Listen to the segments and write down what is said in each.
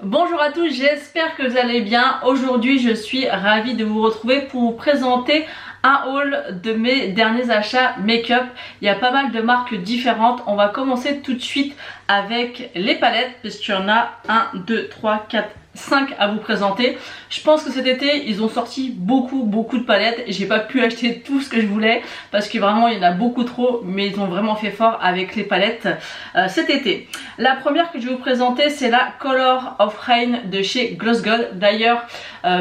Bonjour à tous, j'espère que vous allez bien. Aujourd'hui je suis ravie de vous retrouver pour vous présenter un haul de mes derniers achats make-up. Il y a pas mal de marques différentes. On va commencer tout de suite avec les palettes parce qu'il y en a 1, 2, 3, 4, 5 à vous présenter. Je pense que cet été ils ont sorti beaucoup de palettes. J'ai pas pu acheter tout ce que je voulais parce que vraiment il y en a beaucoup trop, mais ils ont vraiment fait fort avec les palettes cet été. La première que je vais vous présenter, c'est la Color of Rain de chez Gloss God. D'ailleurs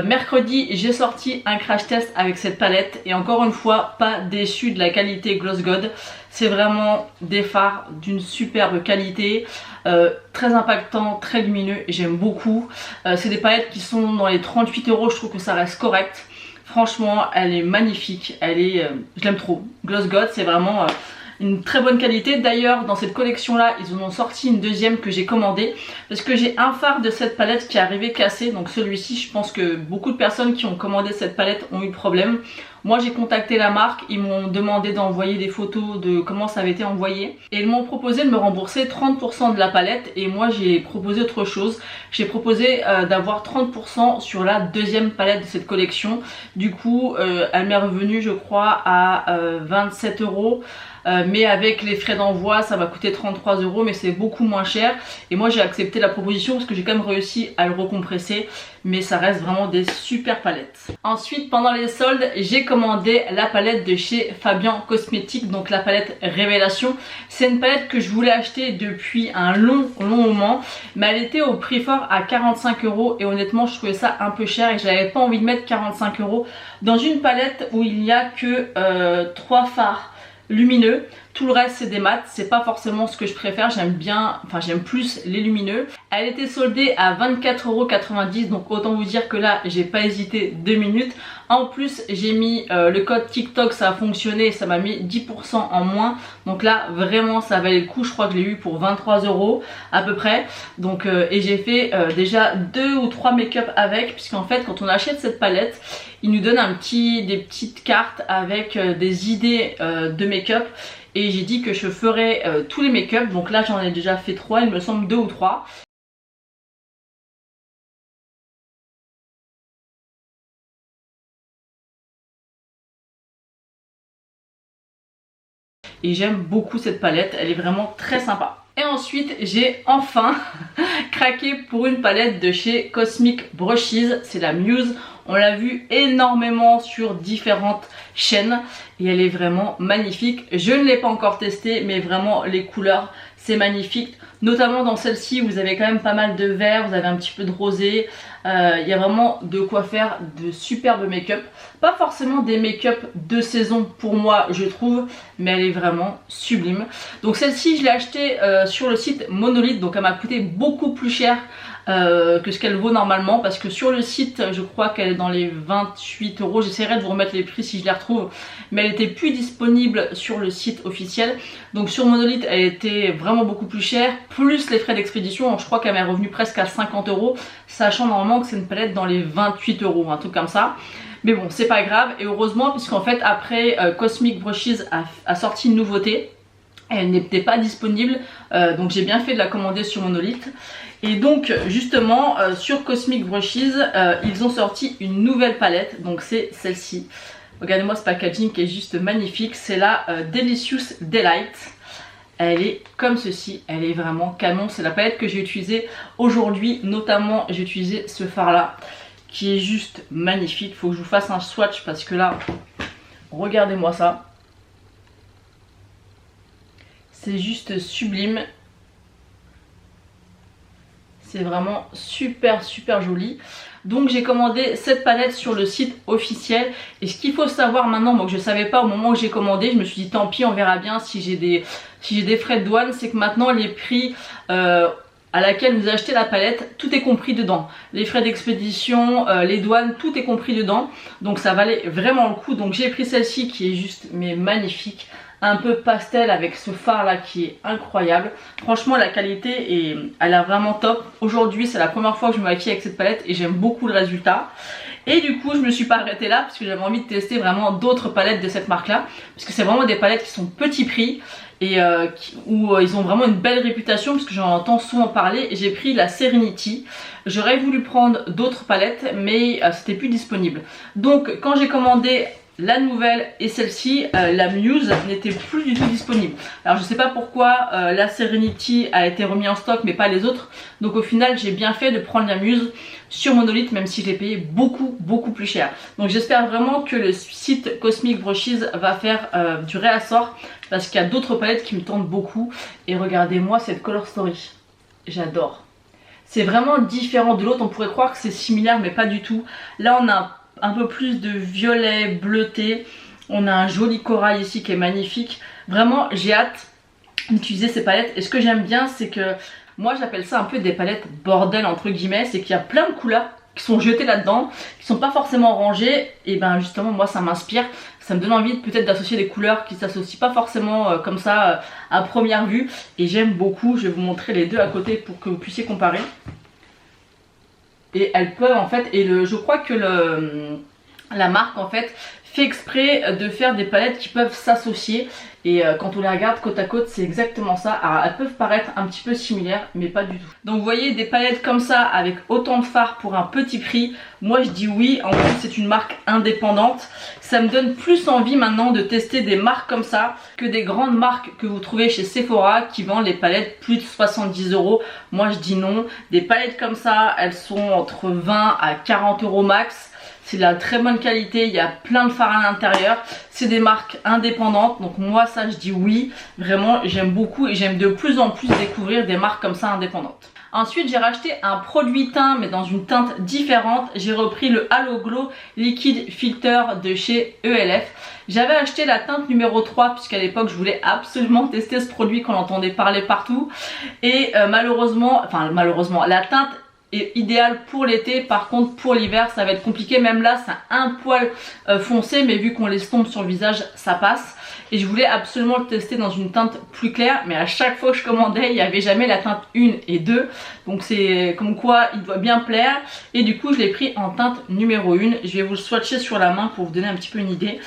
mercredi j'ai sorti un crash test avec cette palette et encore une fois pas déçu de la qualité Gloss God. C'est vraiment des fards d'une superbe qualité, très impactant, très lumineux, j'aime beaucoup. C'est des palettes qui sont dans les 38 €, je trouve que ça reste correct. Franchement, elle est magnifique, je l'aime trop. Gloss God, c'est vraiment une très bonne qualité. D'ailleurs, dans cette collection là, ils en ont sorti une deuxième que j'ai commandée parce que j'ai un fard de cette palette qui est arrivé cassé. Donc celui-ci, je pense que beaucoup de personnes qui ont commandé cette palette ont eu problème. Moi j'ai contacté la marque, ils m'ont demandé d'envoyer des photos de comment ça avait été envoyé et ils m'ont proposé de me rembourser 30% de la palette et moi j'ai proposé autre chose. J'ai proposé d'avoir 30% sur la deuxième palette de cette collection. Du coup elle m'est revenue je crois à 27 €. Mais avec les frais d'envoi ça va coûter 33 €, mais c'est beaucoup moins cher et moi j'ai accepté la proposition parce que j'ai quand même réussi à le recompresser, mais ça reste vraiment des super palettes. Ensuite pendant les soldes j'ai commandé la palette de chez Fabian Cosmétiques, donc la palette Révélation. C'est une palette que je voulais acheter depuis un long moment, mais elle était au prix fort à 45 € et honnêtement je trouvais ça un peu cher et j'avais pas envie de mettre 45 € dans une palette où il n'y a que 3 fards lumineux. Tout le reste c'est des mats, c'est pas forcément ce que je préfère, j'aime plus les lumineux. Elle était soldée à 24,90 €, donc autant vous dire que là j'ai pas hésité 2 minutes. En plus j'ai mis le code TikTok, ça a fonctionné, ça m'a mis 10% en moins, donc là vraiment ça valait le coup. Je crois que je l'ai eu pour 23 € à peu près, donc et j'ai fait déjà 2 ou 3 make-up avec, puisqu'en fait quand on achète cette palette il nous donne des petites cartes avec des idées de make-up. Et j'ai dit que je ferais tous les make-up, donc là j'en ai déjà fait 3, il me semble 2 ou 3. Et j'aime beaucoup cette palette, elle est vraiment très sympa. Et ensuite j'ai enfin craqué pour une palette de chez Cosmic Brushes, c'est la Muse. On l'a vu énormément sur différentes chaînes et elle est vraiment magnifique. Je ne l'ai pas encore testée, mais vraiment les couleurs c'est magnifique. Notamment dans celle-ci vous avez quand même pas mal de vert, vous avez un petit peu de rosé. Il y a vraiment de quoi faire de superbes make-up. Pas forcément des make-up de saison pour moi je trouve, mais elle est vraiment sublime. Donc celle-ci je l'ai achetée sur le site Monolith, donc elle m'a coûté beaucoup plus cher que ce qu'elle vaut normalement, parce que sur le site je crois qu'elle est dans les 28 €. J'essaierai de vous remettre les prix si je les retrouve, mais elle était plus disponible sur le site officiel. Donc sur Monolith elle était vraiment beaucoup plus chère, plus les frais d'expédition, donc je crois qu'elle m'est revenue presque à 50 €, sachant normalement que c'est une palette dans les 28 €, un truc comme ça. Mais bon c'est pas grave, et heureusement puisqu'en fait après Cosmic Brushes a sorti une nouveauté. Elle n'était pas disponible, donc j'ai bien fait de la commander sur Monolith. Et donc justement sur Cosmic Brushes ils ont sorti une nouvelle palette, donc c'est celle-ci. Regardez-moi ce packaging qui est juste magnifique, c'est la Delicious Delight. Elle est comme ceci, elle est vraiment canon, c'est la palette que j'ai utilisée aujourd'hui, notamment j'ai utilisé ce fard là qui est juste magnifique. Il faut que je vous fasse un swatch parce que là, regardez-moi ça. C'est juste sublime. C'est vraiment super joli. Donc j'ai commandé cette palette sur le site officiel. Et ce qu'il faut savoir maintenant, moi que je ne savais pas au moment où j'ai commandé, je me suis dit tant pis on verra bien si j'ai des frais de douane, c'est que maintenant les prix à laquelle vous achetez la palette, tout est compris dedans. Les frais d'expédition, les douanes, tout est compris dedans. Donc ça valait vraiment le coup. Donc j'ai pris celle-ci qui est juste mais magnifique. Un peu pastel avec ce fard là qui est incroyable. Franchement la qualité elle est vraiment top. Aujourd'hui c'est la première fois que je me maquille avec cette palette et j'aime beaucoup le résultat. Et du coup je me suis pas arrêtée là parce que j'avais envie de tester vraiment d'autres palettes de cette marque là, parce que c'est vraiment des palettes qui sont petit prix et où ils ont vraiment une belle réputation, parce que j'en entends souvent parler. J'ai pris la Serenity. J'aurais voulu prendre d'autres palettes mais c'était plus disponible. Donc quand j'ai commandé la nouvelle et celle-ci, la Muse n'était plus du tout disponible. Alors je sais pas pourquoi la Serenity a été remise en stock mais pas les autres. Donc au final j'ai bien fait de prendre la Muse sur Monolith, même si je l'ai payé beaucoup plus cher. Donc j'espère vraiment que le site Cosmic Brushes va faire du réassort, parce qu'il y a d'autres palettes qui me tentent beaucoup. Et regardez-moi cette Color Story, j'adore. C'est vraiment différent de l'autre, on pourrait croire que c'est similaire mais pas du tout. Là on a un peu plus de violet bleuté, on a un joli corail ici qui est magnifique. Vraiment j'ai hâte d'utiliser ces palettes. Et ce que j'aime bien, c'est que moi j'appelle ça un peu des palettes bordel entre guillemets, c'est qu'il y a plein de couleurs qui sont jetées là-dedans, qui sont pas forcément rangées. Et ben justement moi ça m'inspire, ça me donne envie peut-être d'associer des couleurs qui s'associent pas forcément comme ça à première vue. Et j'aime beaucoup, je vais vous montrer les deux à côté pour que vous puissiez comparer. Et elles peuvent en fait, je crois que la marque en fait fait exprès de faire des palettes qui peuvent s'associer. Et quand on les regarde côte à côte, c'est exactement ça. Alors elles peuvent paraître un petit peu similaires mais pas du tout. Donc vous voyez des palettes comme ça avec autant de fards pour un petit prix, moi je dis oui. En plus c'est une marque indépendante, ça me donne plus envie maintenant de tester des marques comme ça que des grandes marques que vous trouvez chez Sephora qui vendent les palettes plus de 70 €. Moi je dis non, des palettes comme ça elles sont entre 20 à 40 € max. C'est de la très bonne qualité, il y a plein de fards à l'intérieur. C'est des marques indépendantes, donc moi ça je dis oui. Vraiment j'aime beaucoup et j'aime de plus en plus découvrir des marques comme ça indépendantes. Ensuite j'ai racheté un produit teint mais dans une teinte différente. J'ai repris le Halo Glow Liquid Filter de chez ELF. J'avais acheté la teinte numéro 3 puisqu'à l'époque je voulais absolument tester ce produit qu'on entendait parler partout. Et malheureusement la teinte est idéal pour l'été. Par contre pour l'hiver ça va être compliqué. Même là c'est un poil foncé, mais vu qu'on l'estompe sur le visage ça passe. Et je voulais absolument le tester dans une teinte plus claire, mais à chaque fois que je commandais il n'y avait jamais la teinte 1 et 2. Donc c'est comme quoi il doit bien plaire. Et du coup je l'ai pris en teinte numéro 1. Je vais vous le swatcher sur la main pour vous donner un petit peu une idée.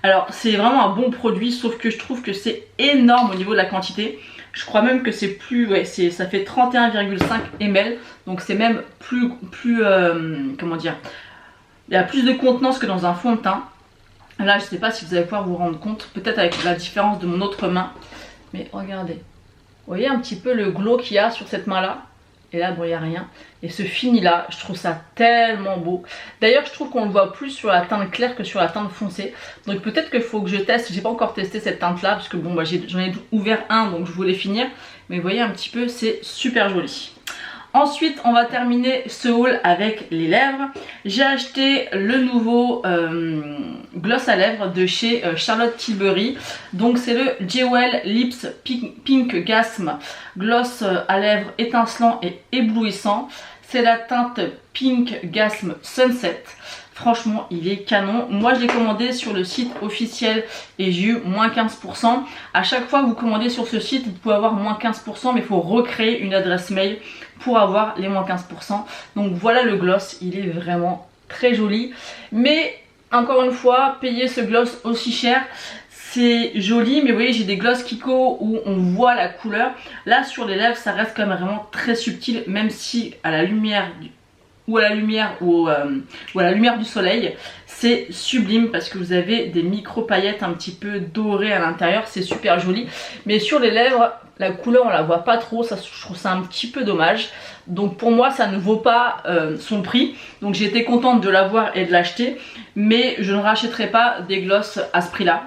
Alors c'est vraiment un bon produit, sauf que je trouve que c'est énorme au niveau de la quantité. Je crois même que c'est plus, ouais, ça fait 31,5 ml, donc c'est même plus comment dire, il y a plus de contenance que dans un fond de teint. Là je sais pas si vous allez pouvoir vous rendre compte, peut-être avec la différence de mon autre main, mais regardez, vous voyez un petit peu le glow qu'il y a sur cette main là. Et là bon il n'y a rien. Et ce fini là, je trouve ça tellement beau. D'ailleurs je trouve qu'on le voit plus sur la teinte claire que sur la teinte foncée. Donc peut-être qu'il faut que je teste. J'ai pas encore testé cette teinte là, parce que bon bah, j'en ai ouvert un donc je voulais finir. Mais vous voyez un petit peu, c'est super joli. Ensuite on va terminer ce haul avec les lèvres. J'ai acheté le nouveau gloss à lèvres de chez Charlotte Tilbury. Donc c'est le Jewel Lips Pink Gasm gloss à lèvres étincelant et éblouissant. C'est la teinte Pink Gasm Sunset. Franchement il est canon. Moi je l'ai commandé sur le site officiel et j'ai eu moins 15%. À chaque fois que vous commandez sur ce site vous pouvez avoir moins 15%, mais il faut recréer une adresse mail pour avoir les moins 15%. Donc voilà le gloss, il est vraiment très joli. Mais encore une fois, payer ce gloss aussi cher, c'est joli, mais vous voyez j'ai des gloss Kiko où on voit la couleur. Là sur les lèvres ça reste quand même vraiment très subtil, même si à la lumière ou à la lumière du soleil c'est sublime, parce que vous avez des micro paillettes un petit peu dorées à l'intérieur, c'est super joli. Mais sur les lèvres la couleur on la voit pas trop, ça, je trouve ça un petit peu dommage. Donc pour moi ça ne vaut pas son prix. Donc j'ai été contente de l'avoir et de l'acheter, mais je ne rachèterai pas des gloss à ce prix là,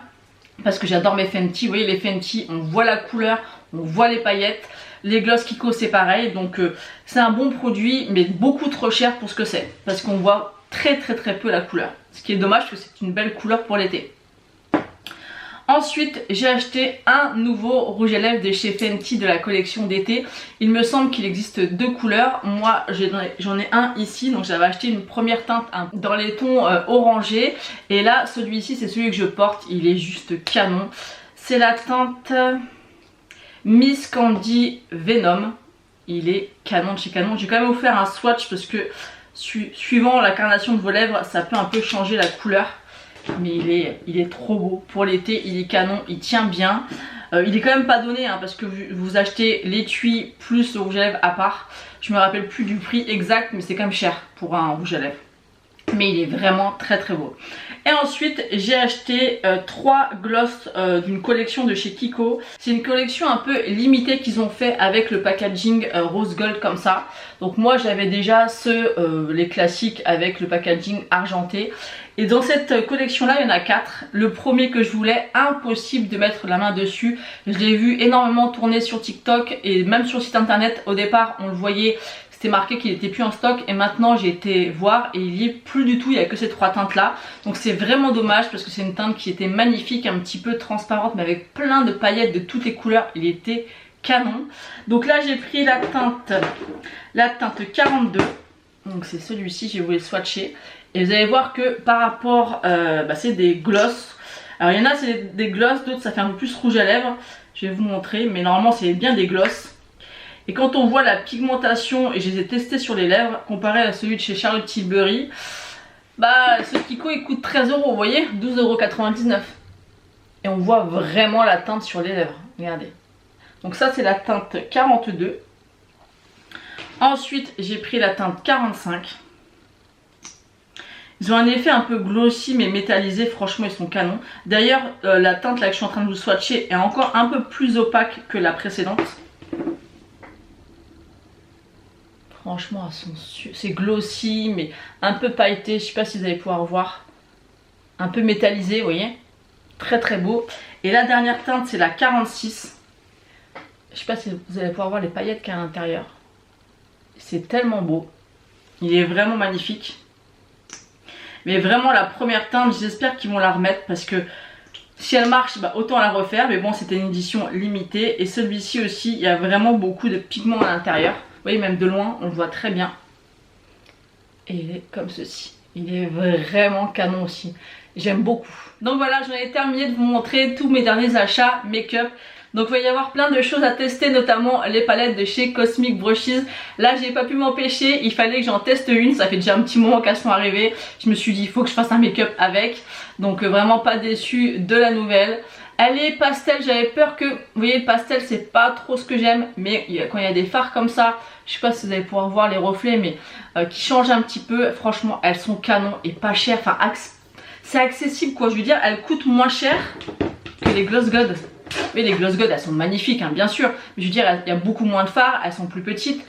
parce que j'adore mes Fenty. Vous voyez les Fenty, on voit la couleur, on voit les paillettes. Les gloss Kiko c'est pareil, donc c'est un bon produit mais beaucoup trop cher pour ce que c'est, parce qu'on voit très peu la couleur, ce qui est dommage parce que c'est une belle couleur pour l'été. Ensuite j'ai acheté un nouveau rouge à lèvres de chez Fenty de la collection d'été. Il me semble qu'il existe deux couleurs, moi j'en ai un ici, donc j'avais acheté une première teinte dans les tons orangés, et là celui-ci c'est celui que je porte, il est juste canon. C'est la teinte Miss Candy Venom. Il est canon de chez canon. J'ai quand même offert un swatch parce que suivant la carnation de vos lèvres, ça peut un peu changer la couleur. Mais il est trop beau. Pour l'été, il est canon, il tient bien. Il est quand même pas donné hein, parce que vous achetez l'étui plus le rouge à lèvres à part. Je me rappelle plus du prix exact, mais c'est quand même cher pour un rouge à lèvres. Mais il est vraiment très très beau. Et ensuite j'ai acheté 3 gloss d'une collection de chez Kiko. C'est une collection un peu limitée qu'ils ont fait avec le packaging rose gold comme ça. Donc moi j'avais déjà les classiques avec le packaging argenté. Et dans cette collection là il y en a 4. Le premier que je voulais, impossible de mettre la main dessus. Je l'ai vu énormément tourner sur TikTok et même sur le site internet. Au départ on le voyait, c'était marqué qu'il n'était plus en stock et maintenant j'ai été voir et il n'y est plus du tout, il n'y a que ces 3 teintes là. Donc c'est vraiment dommage parce que c'est une teinte qui était magnifique, un petit peu transparente mais avec plein de paillettes de toutes les couleurs, il était canon. Donc là j'ai pris la teinte 42, donc c'est celui-ci, j'ai voulu le swatcher. Et vous allez voir que par rapport, c'est des gloss. Alors il y en a c'est des gloss, d'autres ça fait un peu plus rouge à lèvres. Je vais vous montrer, mais normalement c'est bien des gloss. Et quand on voit la pigmentation, et je les ai testés sur les lèvres, comparé à celui de chez Charlotte Tilbury, ce Kiko il coûte 13 €, vous voyez, 12,99 €. Et on voit vraiment la teinte sur les lèvres, regardez. Donc ça c'est la teinte 42. Ensuite j'ai pris la teinte 45. Ils ont un effet un peu glossy mais métallisé, franchement ils sont canons. D'ailleurs la teinte là que je suis en train de vous swatcher est encore un peu plus opaque que la précédente. Franchement, c'est glossy, mais un peu pailleté. Je sais pas si vous allez pouvoir voir. Un peu métallisé, vous voyez. Très très beau. Et la dernière teinte, c'est la 46. Je sais pas si vous allez pouvoir voir les paillettes qu'il y a à l'intérieur. C'est tellement beau. Il est vraiment magnifique. Mais vraiment, la première teinte, j'espère qu'ils vont la remettre parce que si elle marche, autant la refaire. Mais bon, c'était une édition limitée. Et celui-ci aussi, il y a vraiment beaucoup de pigments à l'intérieur. Vous voyez, même de loin, on le voit très bien. Et il est comme ceci. Il est vraiment canon aussi. J'aime beaucoup. Donc voilà, j'en ai terminé de vous montrer tous mes derniers achats make-up. Donc il va y avoir plein de choses à tester, notamment les palettes de chez Cosmic Brushes. Là, j'ai pas pu m'empêcher, il fallait que j'en teste une. Ça fait déjà un petit moment qu'elles sont arrivées. Je me suis dit, il faut que je fasse un make-up avec. Donc vraiment pas déçue de la nouvelle. Elle est pastel, j'avais peur que, vous voyez le pastel c'est pas trop ce que j'aime, mais quand il y a des fards comme ça, je sais pas si vous allez pouvoir voir les reflets, mais qui changent un petit peu, franchement elles sont canons et pas chères, enfin c'est accessible quoi, je veux dire, elles coûtent moins cher que les Gloss God. Mais les Gloss God elles sont magnifiques hein, bien sûr, mais je veux dire il y a beaucoup moins de fards, elles sont plus petites.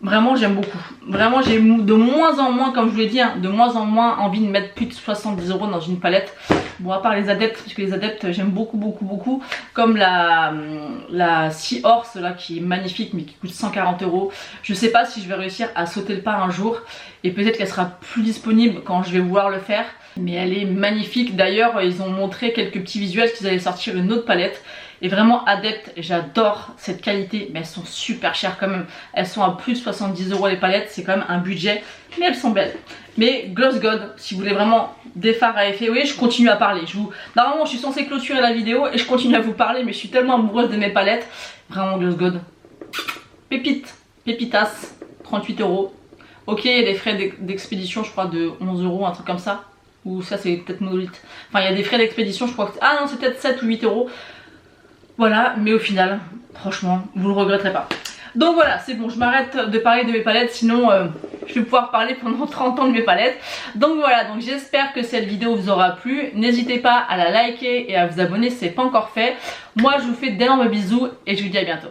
Vraiment j'aime beaucoup. Vraiment j'ai de moins en moins, comme je vous l'ai dit, hein, de moins en moins envie de mettre plus de 70 € dans une palette. Bon à part les adeptes, parce que les adeptes j'aime beaucoup. Comme la Sea Horse là qui est magnifique mais qui coûte 140 €. Je sais pas si je vais réussir à sauter le pas un jour. Et peut-être qu'elle sera plus disponible quand je vais vouloir le faire. Mais elle est magnifique. D'ailleurs ils ont montré quelques petits visuels qu'ils allaient sortir une autre palette. Et vraiment adepte, j'adore cette qualité, mais elles sont super chères quand même. Elles sont à plus de 70 € les palettes, c'est quand même un budget, mais elles sont belles. Mais Gloss God, si vous voulez vraiment des fards à effet, oui, je continue à parler. Normalement, je suis censée clôturer la vidéo et je continue à vous parler, mais je suis tellement amoureuse de mes palettes. Vraiment Gloss God. Pépite, pépitas, 38 €. Ok, il y a des frais d'expédition, je crois, de 11 €, un truc comme ça. Ou ça, c'est peut-être monolithe. Enfin, il y a des frais d'expédition, je crois que... Ah non, c'est peut-être 7 ou 8 €. Voilà, mais au final, franchement, vous le regretterez pas. Donc voilà, c'est bon, je m'arrête de parler de mes palettes, sinon je vais pouvoir parler pendant 30 ans de mes palettes. Donc voilà, donc j'espère que cette vidéo vous aura plu. N'hésitez pas à la liker et à vous abonner si ce n'est pas encore fait. Moi, je vous fais d'énormes bisous et je vous dis à bientôt.